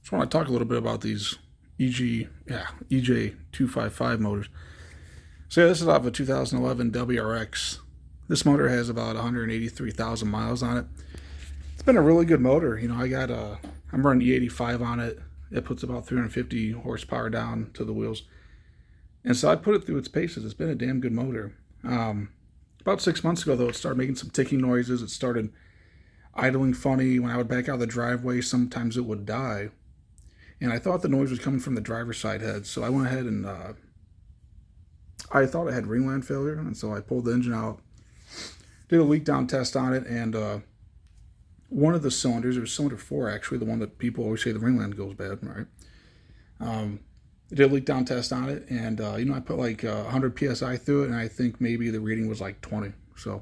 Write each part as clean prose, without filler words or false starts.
Just want to talk a little bit about these EJ255 motors. So yeah, this is off a 2011 WRX. This motor has about 183,000 miles on it. It's been a really good motor. You know, I'm running E85 on it. It puts about 350 horsepower down to the wheels. And so I put it through its paces. It's been a damn good motor. About 6 months ago, though, it started making some ticking noises. It started idling funny. When I would back out of the driveway, sometimes it would die. And I thought the noise was coming from the driver's side head. So I went ahead and I thought it had ringland failure. And so I pulled the engine out, did a leak down test on it, and one of the cylinders, it was cylinder 4 actually, the one that people always say the ringland goes bad, right? I did a leak down test on it, and I put like 100 psi through it, and I think maybe the reading was like 20. So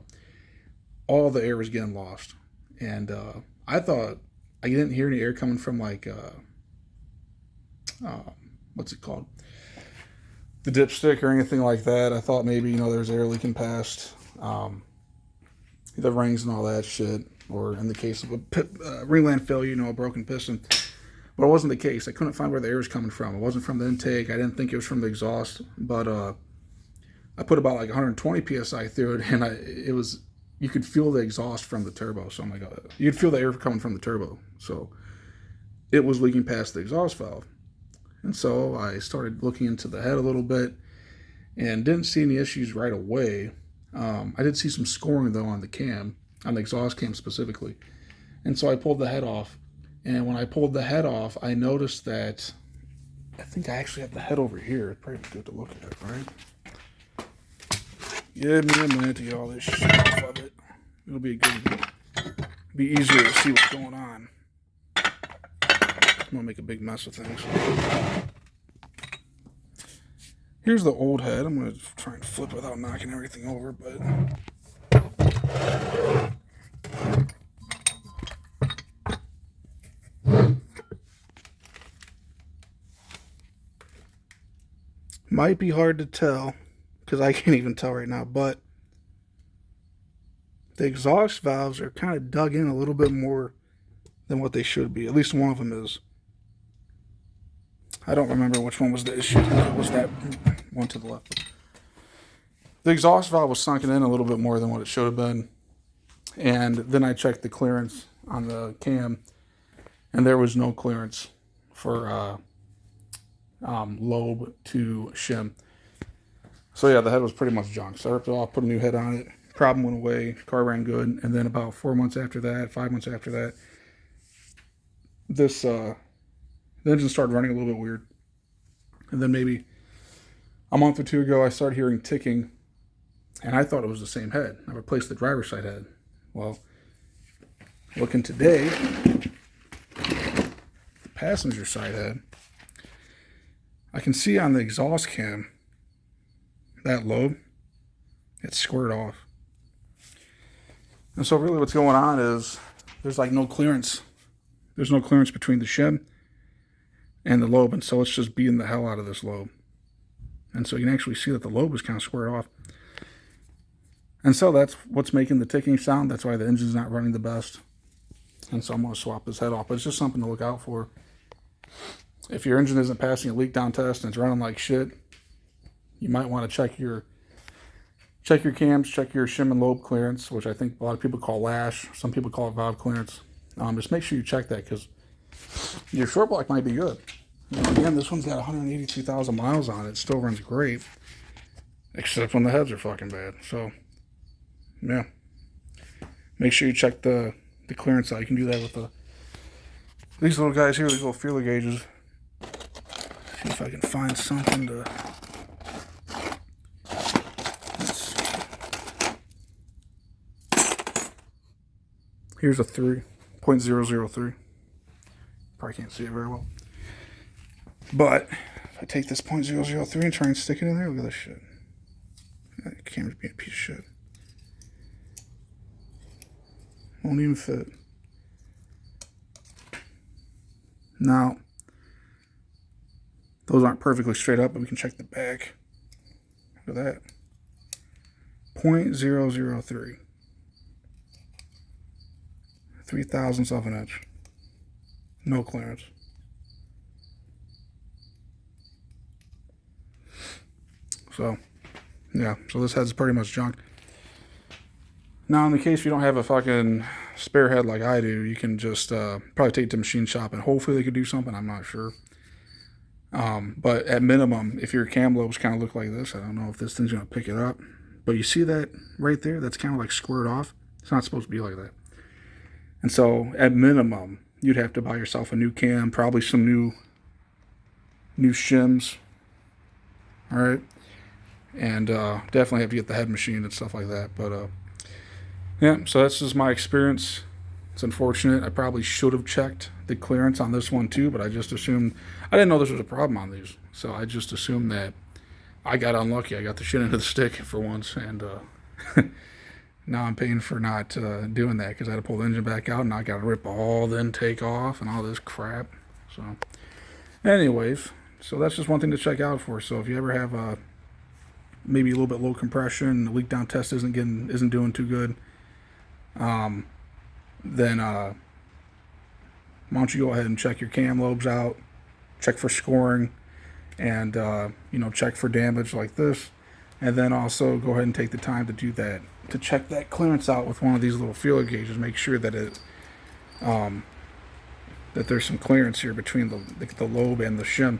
all the air was getting lost, and I thought I didn't hear any air coming from like what's it called, the dipstick or anything like that. I thought maybe there's air leaking past the rings and all that shit, or in the case of a ringland failure, a broken piston. But it wasn't the case. I couldn't find where the air was coming from. It wasn't from the intake. I didn't think it was from the exhaust. But I put about like 120 psi through it, and you could feel the exhaust from the turbo. So I'm like, you'd feel the air coming from the turbo. So it was leaking past the exhaust valve. And so I started looking into the head a little bit and didn't see any issues right away. I did see some scoring, though, on the cam, on the exhaust cam specifically. And so I pulled the head off. And when I pulled the head off, I noticed that I think I actually have the head over here. It's probably good to look at, right? Give me a minute to get all this shit off of it. It'll be easier to see what's going on. I'm gonna make a big mess of things. Here's the old head. I'm gonna try and flip without knocking everything over, but might be hard to tell because I can't even tell right now, but the exhaust valves are kind of dug in a little bit more than what they should be. At least one of them is. I don't remember which one was the issue. It was that one to the left. The exhaust valve was sunken in a little bit more than what it should have been. And then I checked the clearance on the cam, and there was no clearance for lobe to shim. So yeah, the head was pretty much junk. So I ripped it off, put a new head on it. Problem went away. Car ran good. And then about 5 months after that, the engine started running a little bit weird. And then maybe a month or two ago, I started hearing ticking, and I thought it was the same head. I replaced the driver's side head. Well, looking today, the passenger side head, I can see on the exhaust cam that lobe, it's squared off. And so really what's going on is there's like no clearance. There's no clearance between the shim and the lobe, and so it's just beating the hell out of this lobe. And so you can actually see that the lobe is kind of squared off. And so that's what's making the ticking sound. That's why the engine's not running the best. And so I'm going to swap this head off. But it's just something to look out for. If your engine isn't passing a leak down test and it's running like shit, you might want to check your cams, check your shim and lobe clearance, which I think a lot of people call Lash. Some people call it valve clearance. Just make sure you check that, because your short block might be good. Again, this one's got 182,000 miles on it. It still runs great, except when the heads are fucking bad. So, yeah. Make sure you check the clearance out. You can do that with these little guys here, these little feeler gauges. See if I can find something to... Here's a 3.003. Probably can't see it very well. But if I take this 0.003 and try and stick it in there, look at this shit. That camera's being a piece of shit. Won't even fit. Now, those aren't perfectly straight up, but we can check the back. Look at that. 0.003. 0.003 of an inch. No clearance. So, yeah. So this head's pretty much junk. Now, in the case you don't have a fucking spare head like I do, you can just probably take it to machine shop and hopefully they could do something. I'm not sure. But at minimum, if your cam lobes kind of look like this, I don't know if this thing's going to pick it up. But you see that right there? That's kind of like squared off. It's not supposed to be like that. And so, at minimum, you'd have to buy yourself a new cam, probably some new shims. All right? And definitely have to get the head machine and stuff like that. But, yeah, so that's just my experience. It's unfortunate. I probably should have checked the clearance on this one too, but I just assumed, I didn't know this was a problem on these. So I just assumed that I got unlucky. I got the shit into the stick for once, and now I'm paying for not doing that because I had to pull the engine back out and I got to rip all the intake off and all this crap. So anyways, so that's just one thing to check out for. So if you ever have maybe a little bit low compression, the leak down test isn't doing too good, then why don't you go ahead and check your cam lobes out, check for scoring, and check for damage like this, and then also go ahead and take the time to do that, to check that clearance out with one of these little feeler gauges. Make sure that that there's some clearance here between the lobe and the shim.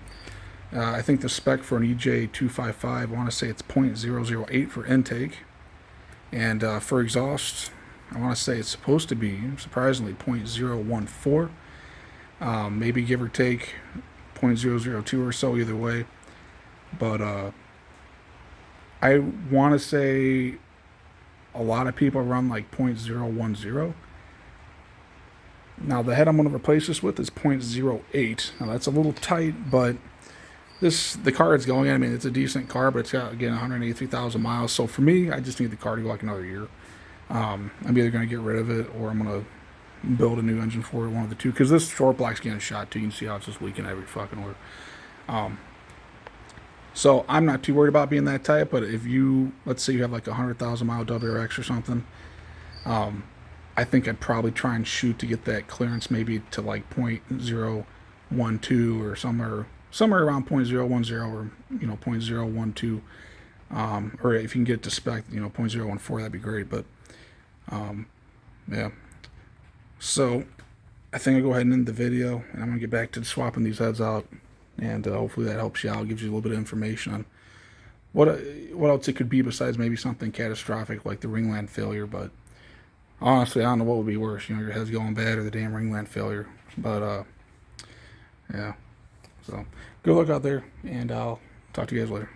I think the spec for an EJ255, I want to say it's 0.008 for intake, and for exhaust, I want to say it's supposed to be, surprisingly, 0.014, maybe give or take 0.002 or so, either way. But I want to say a lot of people run like 0.010. Now the head I'm going to replace this with is 0.08. Now that's a little tight, but the car it's going in, I mean, it's a decent car, but it's got, again, 183,000 miles. So for me, I just need the car to go like another year. I'm either going to get rid of it or I'm going to build a new engine for it, one of the two, because this short black's getting shot too. You can see how it's just leaking every fucking where. So I'm not too worried about being that tight, but if you, let's say you have like a 100,000 mile WRX or something, I think I'd probably try and shoot to get that clearance maybe to like 0.012 or somewhere around 0.010 or 0.012, or if you can get it to spec 0.014, that'd be great. But yeah, so I think I'll go ahead and end the video, and I'm gonna get back to swapping these heads out, and hopefully that helps you out, gives you a little bit of information on what else it could be besides maybe something catastrophic like the ringland failure. But honestly, I don't know what would be worse, your head's going bad or the damn ringland failure. But yeah, so good luck out there, and I'll talk to you guys later.